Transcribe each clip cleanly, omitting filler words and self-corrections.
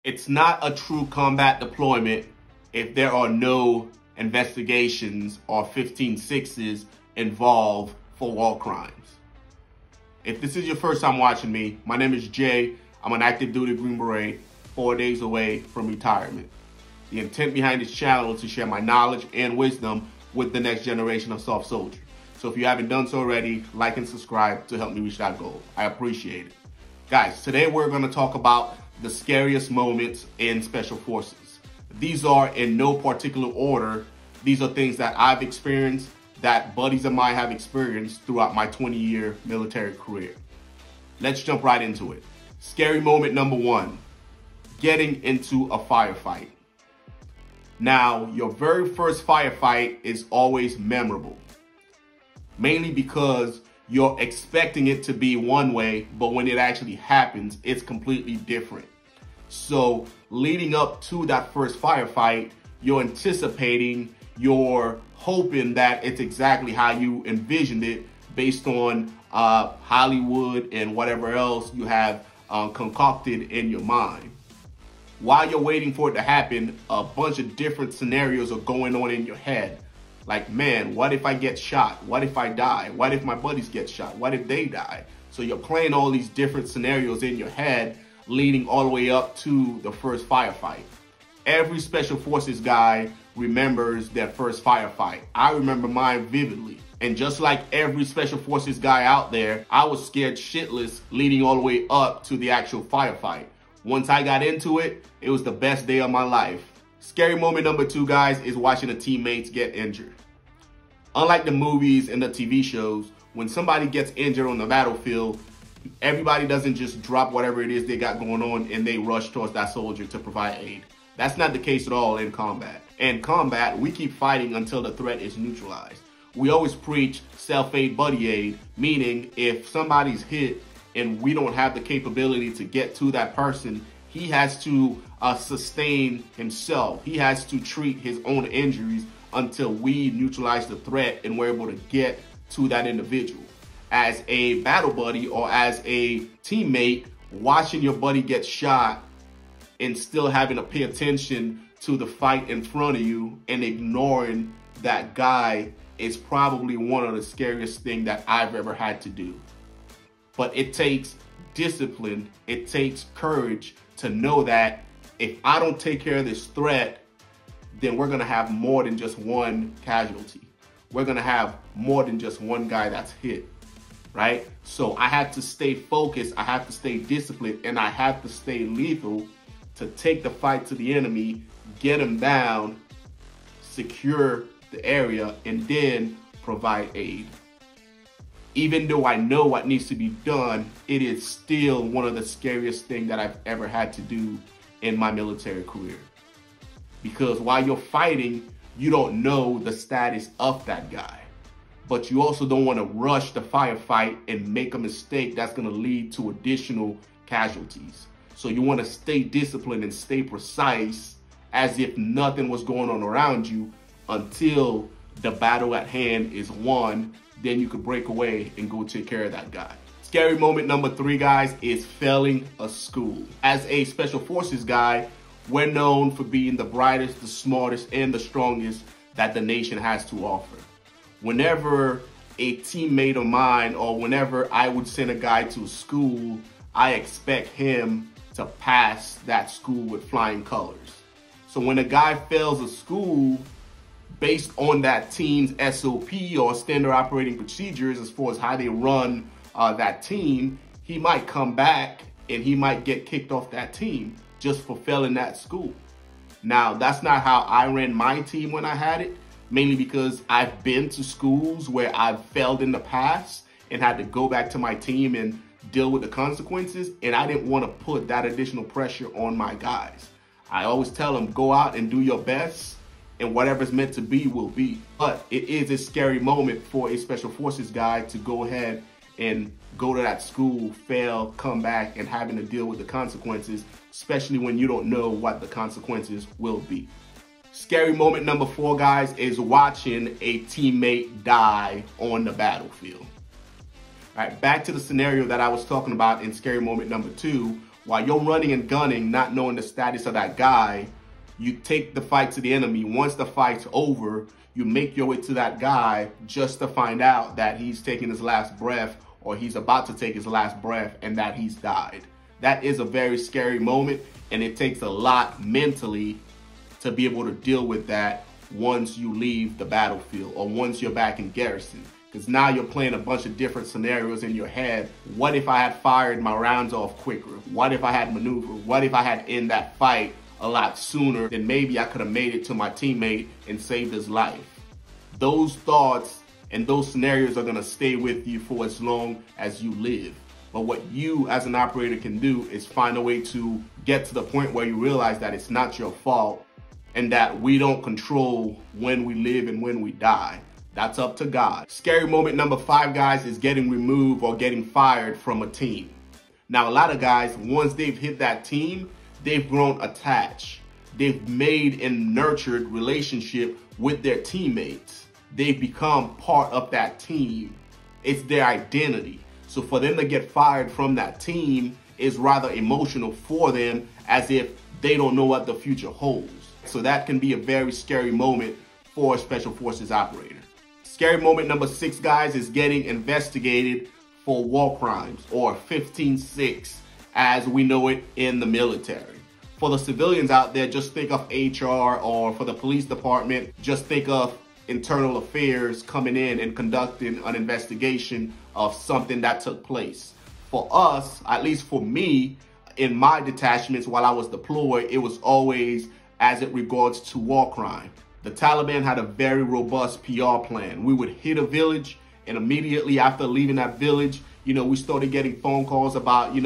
It's not a true combat deployment if there are no investigations or 15-6s involved for war crimes. If this is your first time watching me, my name is Jay. I'm an active duty Green Beret, 4 days away from retirement. The intent behind this channel is to share my knowledge and wisdom with the next generation of soft soldiers. So if you haven't done so already, like and subscribe to help me reach that goal. I appreciate it. Guys, today we're going to talk about the scariest moments in Special Forces. These are in no particular order. These are things that I've experienced, that buddies of mine have experienced throughout my 20-year military career. Let's jump right into it. Scary moment number one, getting into a firefight. Now, your very first firefight is always memorable, mainly because you're expecting it to be one way, but when it actually happens, it's completely different. So leading up to that first firefight, you're anticipating, you're hoping that it's exactly how you envisioned it based on Hollywood and whatever else you have concocted in your mind. While you're waiting for it to happen, a bunch of different scenarios are going on in your head. Like, man, what if I get shot? What if I die? What if my buddies get shot? What if they die? So you're playing all these different scenarios in your head leading all the way up to the first firefight. Every Special Forces guy remembers their first firefight. I remember mine vividly. And just like every Special Forces guy out there, I was scared shitless leading all the way up to the actual firefight. Once I got into it, it was the best day of my life. Scary moment number two, guys, is watching the teammates get injured. Unlike the movies and the TV shows, when somebody gets injured on the battlefield, everybody doesn't just drop whatever it is they got going on and they rush towards that soldier to provide aid. That's not the case at all in combat. In combat, we keep fighting until the threat is neutralized. We always preach self-aid, buddy aid, meaning if somebody's hit and we don't have the capability to get to that person, he has to sustain himself. He has to treat his own injuries until we neutralize the threat and we're able to get to that individual. As a battle buddy or as a teammate, watching your buddy get shot and still having to pay attention to the fight in front of you and ignoring that guy is probably one of the scariest things that I've ever had to do. But it takes discipline, it takes courage to know that if I don't take care of this threat, then we're gonna have more than just one casualty. We're gonna have more than just one guy that's hit, right? So I have to stay focused, I have to stay disciplined, and I have to stay lethal to take the fight to the enemy, get him down, secure the area, and then provide aid. Even though I know what needs to be done, it is still one of the scariest things that I've ever had to do in my military career. Because while you're fighting, you don't know the status of that guy. But you also don't want to rush the firefight and make a mistake that's going to lead to additional casualties. So you want to stay disciplined and stay precise as if nothing was going on around you until the battle at hand is won. Then you could break away and go take care of that guy. Scary moment number three, guys, is failing a school. As a Special Forces guy, we're known for being the brightest, the smartest, and the strongest that the nation has to offer. Whenever a teammate of mine or whenever I would send a guy to a school, I expect him to pass that school with flying colors. So when a guy fails a school, based on that team's SOP or standard operating procedures as far as how they run that team, he might come back and he might get kicked off that team just for failing that school. Now, that's not how I ran my team when I had it, mainly because I've been to schools where I've failed in the past and had to go back to my team and deal with the consequences, and I didn't want to put that additional pressure on my guys. I always tell them, go out and do your best, and whatever's meant to be will be. But it is a scary moment for a Special Forces guy to go ahead and go to that school, fail, come back, and having to deal with the consequences, especially when you don't know what the consequences will be. Scary moment number four, guys, is watching a teammate die on the battlefield. All right, back to the scenario that I was talking about in scary moment number two, While you're running and gunning, not knowing the status of that guy, you take the fight to the enemy. Once the fight's over, you make your way to that guy just to find out that he's taking his last breath, or he's about to take his last breath, and that he's died. That is a very scary moment, and it takes a lot mentally to be able to deal with that once you leave the battlefield or once you're back in garrison. Because now you're playing a bunch of different scenarios in your head. What if I had fired my rounds off quicker? What if I had maneuvered? What if I had ended that fight a lot sooner? Then maybe I could have made it to my teammate and saved his life. Those thoughts and those scenarios are gonna stay with you for as long as you live. But what you as an operator can do is find a way to get to the point where you realize that it's not your fault and that we don't control when we live and when we die. That's up to God. Scary moment number 5, guys, is getting removed or getting fired from a team. Now, a lot of guys, once they've hit that team, they've grown attached. They've made and nurtured relationship with their teammates. They've become part of that team. It's their identity. So for them to get fired from that team is rather emotional for them, as if they don't know what the future holds. So that can be a very scary moment for a Special Forces operator. Scary moment number 6, guys, is getting investigated for war crimes, or 15-6 as we know it in the military. For the civilians out there, just think of HR, or for the police department, just think of internal affairs coming in and conducting an investigation of something that took place. For us, at least for me, in my detachments while I was deployed, it was always as it regards to war crime. The Taliban had a very robust PR plan. We would hit a village, and immediately after leaving that village, we started getting phone calls about,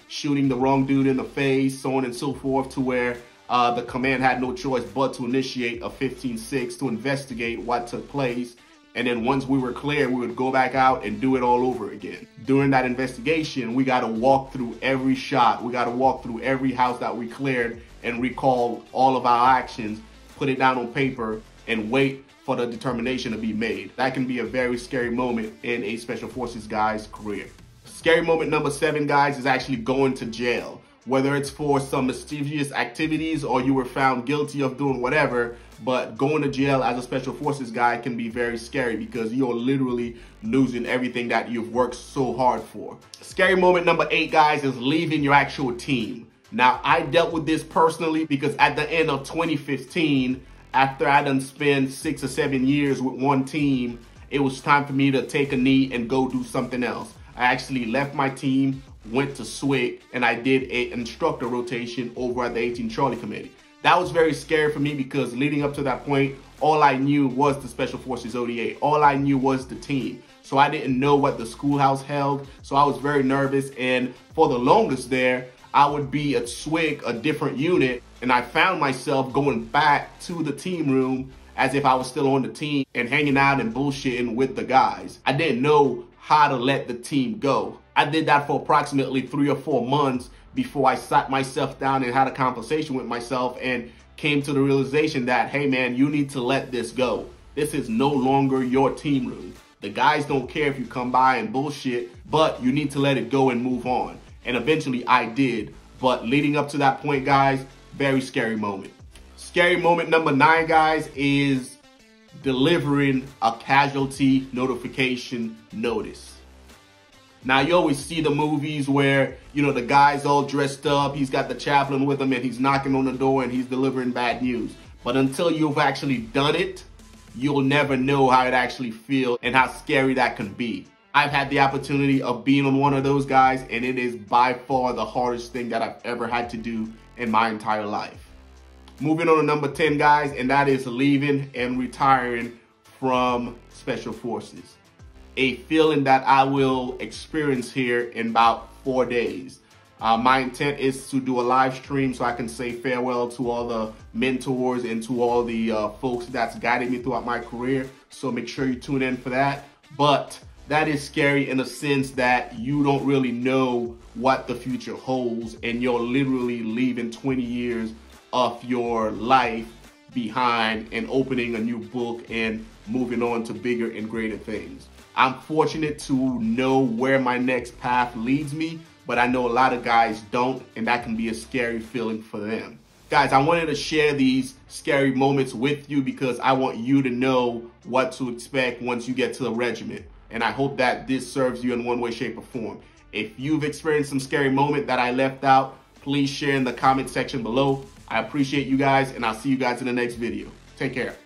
shooting the wrong dude in the face, so on and so forth, to where the command had no choice but to initiate a 15-6 to investigate what took place. And then once we were clear, we would go back out and do it all over again. During that investigation, we got to walk through every shot. We got to walk through every house that we cleared and recall all of our actions, put it down on paper, and wait for the determination to be made. That can be a very scary moment in a Special Forces guy's career. Scary moment number 7, guys, is actually going to jail. Whether it's for some mischievous activities or you were found guilty of doing whatever, but going to jail as a Special Forces guy can be very scary because you're literally losing everything that you've worked so hard for. Scary moment number 8, guys, is leaving your actual team. Now, I dealt with this personally because at the end of 2015, after I done spent 6 or 7 years with one team, it was time for me to take a knee and go do something else. I actually left my team, went to Spec, and I did an instructor rotation over at the 18 Charlie Committee. That was very scary for me because leading up to that point, all I knew was the Special Forces ODA. All I knew was the team. So I didn't know what the schoolhouse held. So I was very nervous. And for the longest there, I would be at Spec, a different unit, and I found myself going back to the team room as if I was still on the team and hanging out and bullshitting with the guys. I didn't know how to let the team go. I did that for approximately 3 or 4 months before I sat myself down and had a conversation with myself and came to the realization that, hey man, you need to let this go. This is no longer your team room. The guys don't care if you come by and bullshit, but you need to let it go and move on. And eventually I did. But leading up to that point, guys, very scary moment. Scary moment number 9, guys, is delivering a casualty notification notice. Now, you always see the movies where, the guy's all dressed up, he's got the chaplain with him, and he's knocking on the door and he's delivering bad news. But until you've actually done it, you'll never know how it actually feels and how scary that can be. I've had the opportunity of being on one of those guys, and it is by far the hardest thing that I've ever had to do in my entire life. Moving on to number 10, guys, and that is leaving and retiring from Special Forces. A feeling that I will experience here in about 4 days. My intent is to do a live stream so I can say farewell to all the mentors and to all the folks that's guided me throughout my career. So make sure you tune in for that. But that is scary in the sense that you don't really know what the future holds, and you're literally leaving 20 years of your life behind and opening a new book and moving on to bigger and greater things. I'm fortunate to know where my next path leads me, but I know a lot of guys don't, and that can be a scary feeling for them. Guys, I wanted to share these scary moments with you because I want you to know what to expect once you get to the regiment. And I hope that this serves you in one way, shape, or form. If you've experienced some scary moment that I left out, please share in the comment section below. I appreciate you guys, and I'll see you guys in the next video. Take care.